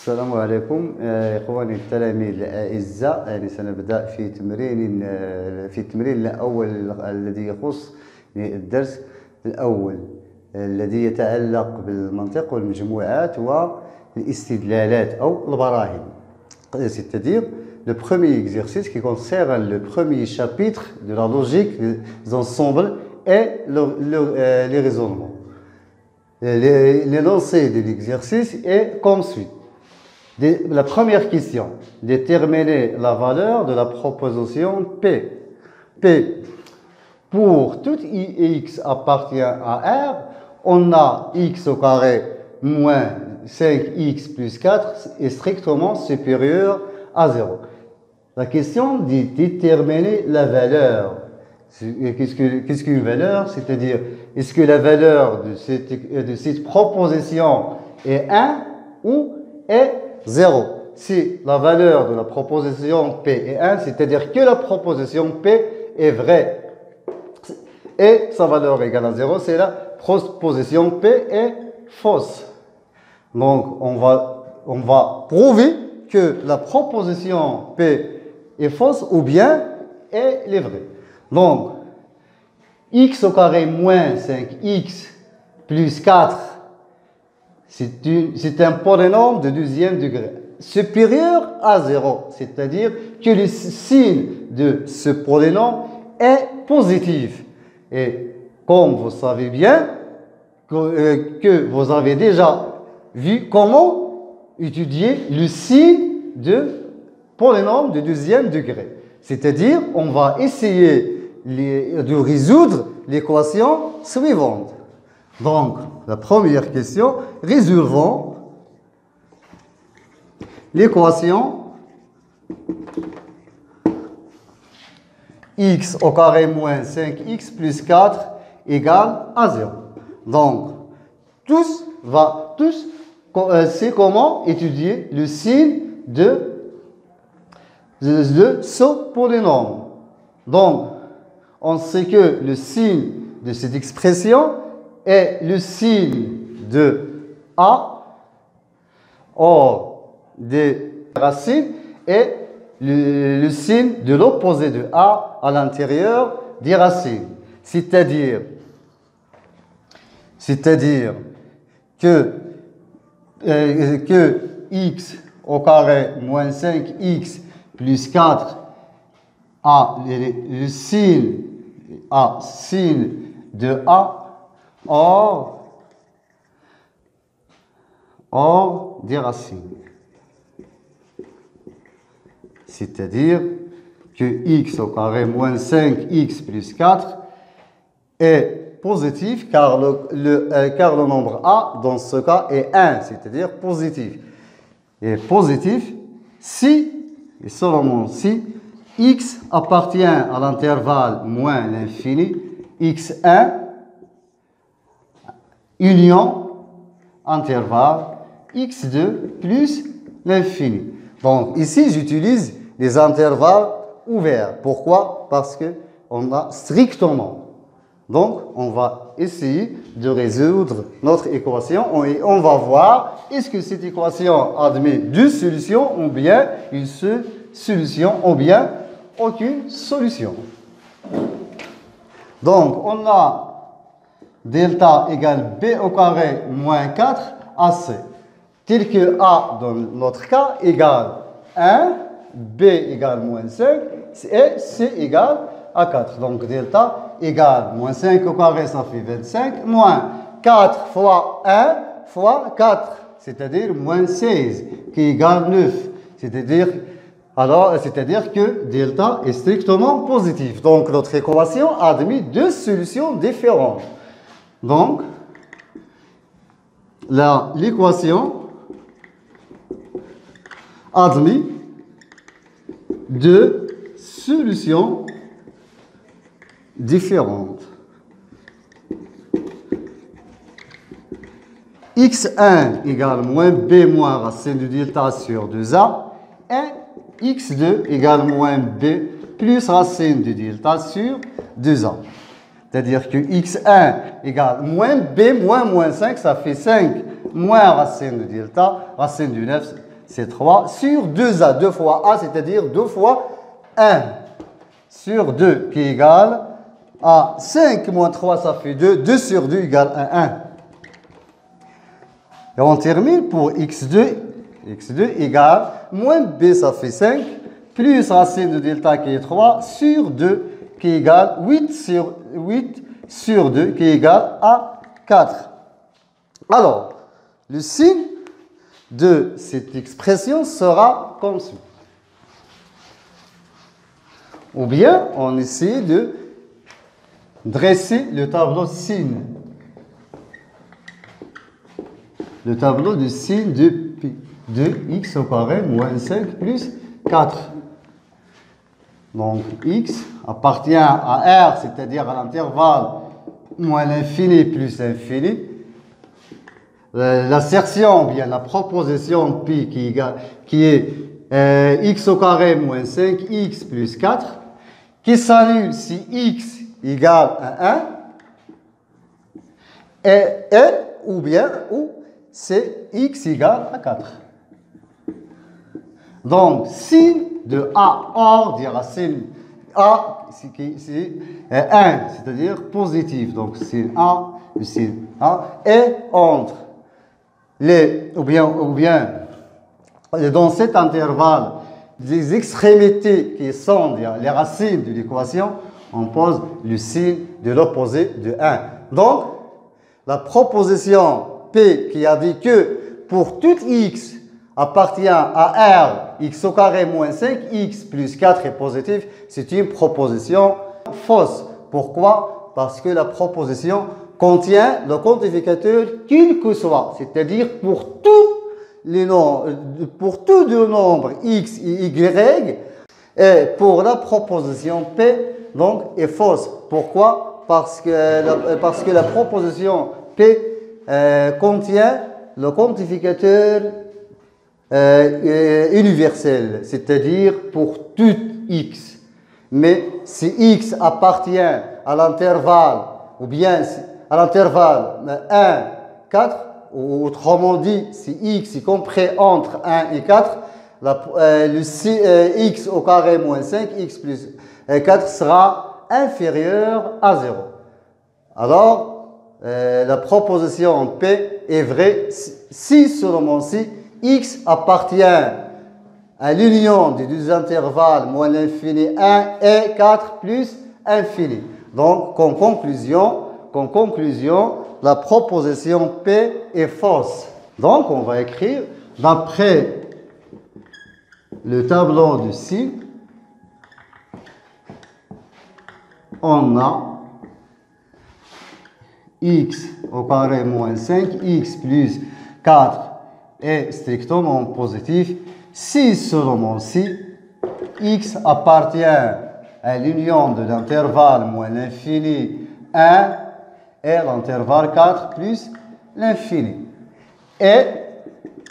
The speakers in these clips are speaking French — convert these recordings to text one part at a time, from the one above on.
السلام عليكم إخواني التلاميذ الأعزاء. يعني سنبدأ في التمرين الأول الذي يخص الدرس الأول الذي يتعلق بالمنطق والمجموعات والاستدلالات أو البراهين. C'est-à-dire le premier exercice qui concerne le premier chapitre de la logique des ensembles et les raisonnements. L'énoncé de l'exercice est comme suit. La première question, déterminer la valeur de la proposition P. P, pour tout I et X appartient à R, on a X au carré moins 5X plus 4 est strictement supérieur à 0. La question dit déterminer la valeur. Qu'est-ce qu'une valeur? C'est-à-dire, est-ce que la valeur de cette proposition est 1 ou est 0. Si la valeur de la proposition P est 1, c'est-à-dire que la proposition P est vraie et sa valeur égale à 0, c'est la proposition P est fausse. Donc, on va prouver que la proposition P est fausse ou bien elle est vraie. Donc, x au carré moins 5x plus 4, c'est un polynôme de deuxième degré supérieur à 0, c'est-à-dire que le signe de ce polynôme est positif. Et comme vous savez bien que vous avez déjà vu comment étudier le signe de polynôme de deuxième degré, c'est-à-dire on va essayer de résoudre l'équation suivante. Donc, la première question, résolvons l'équation x au carré moins 5x plus 4 égale à 0. Donc, c'est comment étudier le signe de ce polynôme. Donc, on sait que le signe de cette expression est le signe de A, or des racines, et le signe de l'opposé de A à l'intérieur des racines. C'est-à-dire que x au carré moins 5x plus 4 a le signe de A, hors des racines. C'est-à-dire que x au carré moins 5x plus 4 est positif car le nombre A dans ce cas est 1, c'est-à-dire positif. Et positif si et seulement si x appartient à l'intervalle moins l'infini x1 union intervalle x2 plus l'infini. Donc ici j'utilise les intervalles ouverts. Pourquoi? Parce qu'on a strictement. Donc on va essayer de résoudre notre équation et on va voir est-ce que cette équation admet deux solutions ou bien une seule solution ou bien aucune solution. Donc on a delta égale b au carré moins 4 AC, tel que A dans notre cas égale 1, B égale moins 5 et C égale à 4. Donc delta égale moins 5 au carré, ça fait 25, moins 4 fois 1 fois 4, c'est-à-dire moins 16, qui égale 9. C'est-à-dire que delta est strictement positif. Donc notre équation admet deux solutions différentes. Donc, l'équation admet deux solutions différentes. x1 égale moins b moins racine de delta sur 2a et x2 égale moins b plus racine de delta sur 2a. C'est-à-dire que x1 égale moins b moins moins 5, ça fait 5 moins racine de delta, racine de 9, c'est 3 sur 2A. 2 fois A, c'est-à-dire 2 fois 1 sur 2 qui est égal à 5 moins 3, ça fait 2. 2 sur 2 égale à 1. Et on termine pour x2. x2 égale moins b, ça fait 5, plus racine de delta qui est 3 sur 2 qui est égal 8 sur 2 qui est égal à 4. Alors, le signe de cette expression sera comme suit. Ou bien, on essaie de dresser le tableau signe. Le tableau de signe de x au carré moins 5 plus 4. Donc, x appartient à R, c'est-à-dire à l'intervalle moins l'infini plus l'infini. L'assertion, bien la proposition pi qui est x au carré moins 5x plus 4, qui s'annule si x égale à 1, ou c'est x égale à 4. Donc, signe de A hors des racines A, c'est 1, c'est-à-dire positif. Donc, signe A, le signe A, et entre ou bien dans cet intervalle, les extrémités qui sont les racines de l'équation, on pose le signe de l'opposé de 1. Donc, la proposition P qui a dit que pour tout x appartient à R, x au carré moins 5x plus 4 est positif, c'est une proposition fausse. Pourquoi? Parce que la proposition contient le quantificateur quel que soit, c'est-à-dire pour tous les nombres x et y, et pour la proposition P donc est fausse. Pourquoi? Parce que la proposition P contient le quantificateur universel, c'est-à-dire pour tout x. Mais si x appartient à l'intervalle, ou bien à l'intervalle 1, 4, ou autrement dit, si x est compris entre 1 et 4, x au carré moins 5, x plus 4 sera inférieur à 0. Alors, la proposition P est vraie si seulement si x appartient à l'union des deux intervalles moins l'infini 1 et 4 plus infini. Donc, en conclusion, la proposition P est fausse. Donc, on va écrire d'après le tableau de signe, on a x au carré moins 5, x plus 4 est strictement positif si seulement si x appartient à l'union de l'intervalle moins l'infini 1 et l'intervalle 4 plus l'infini. Et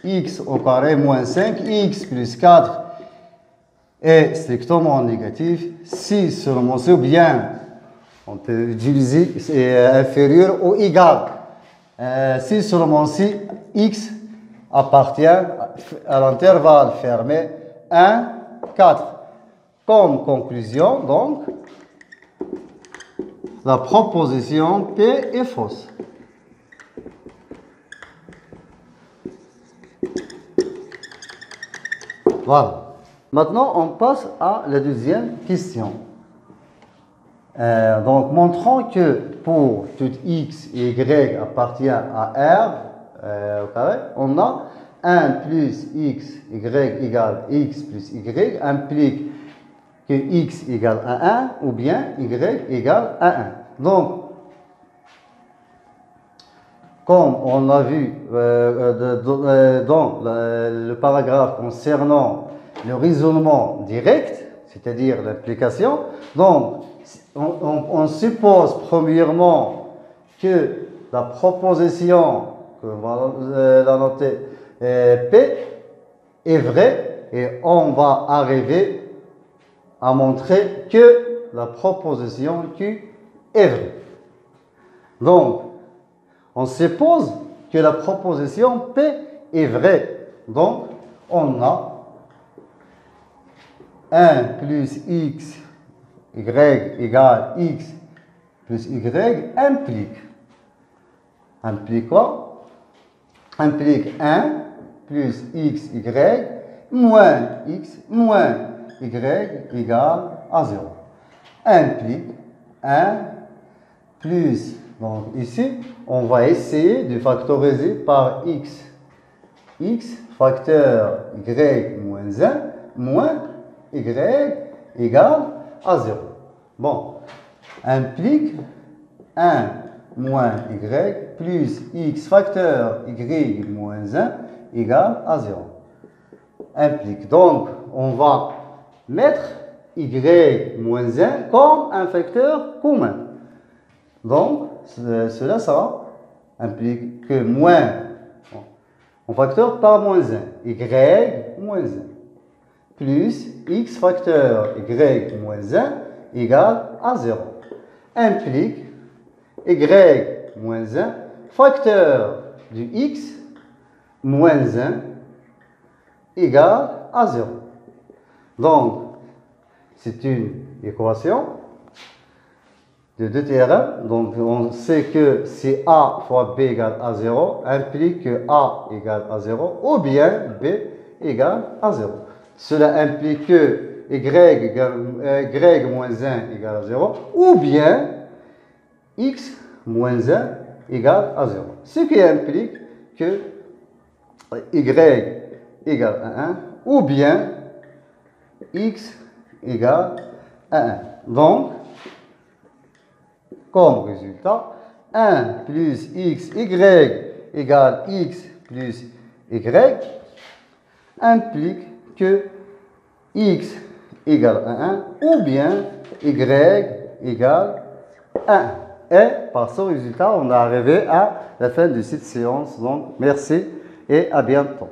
x au carré moins 5, x plus 4 est strictement négatif si seulement si, ou bien on peut utiliser inférieur ou égal si seulement si x appartient à l'intervalle fermé 1, 4. Comme conclusion, donc, la proposition P est fausse. Voilà. Maintenant, on passe à la deuxième question. Donc, montrons que pour tout x et y appartient à R, au carré, on a 1 plus x, y égale x plus y, implique que x égale à 1 ou bien y égale à 1. Donc, comme on l'a vu dans le paragraphe concernant le raisonnement direct, c'est-à-dire l'application, donc on suppose premièrement que la proposition, que on va la noter P, est vraie et on va arriver à montrer que la proposition Q est vraie. Donc, on suppose que la proposition P est vraie. Donc, on a 1 plus x, y égale x plus y implique quoi? Implique 1 plus x, y moins x moins y égale à 0. Implique 1 plus, donc ici, on va essayer de factoriser par x. X facteur y moins 1 moins y égale à 0. Bon, implique 1 moins y plus x facteur y moins 1 égale à 0. Implique. Donc, on va mettre y moins 1 comme un facteur commun. Donc, cela sera implique que moins, on facteur par moins 1, y moins 1, plus x facteur y moins 1 égale à 0. Implique y moins 1 facteur du x moins 1 égale à 0. Donc, c'est une équation de deux théorèmes. Donc, on sait que si A fois B égale à 0 implique que A égale à 0 ou bien B égale à 0. Cela implique que y moins 1 égale à 0 ou bien x moins 1 égale à 0. Ce qui implique que y égale à 1 ou bien x égale à 1. Donc, comme résultat, 1 plus x, y égale x plus y implique que x égale à 1 ou bien y égale à 1. Et par ce résultat, on est arrivé à la fin de cette séance. Donc, merci et à bientôt.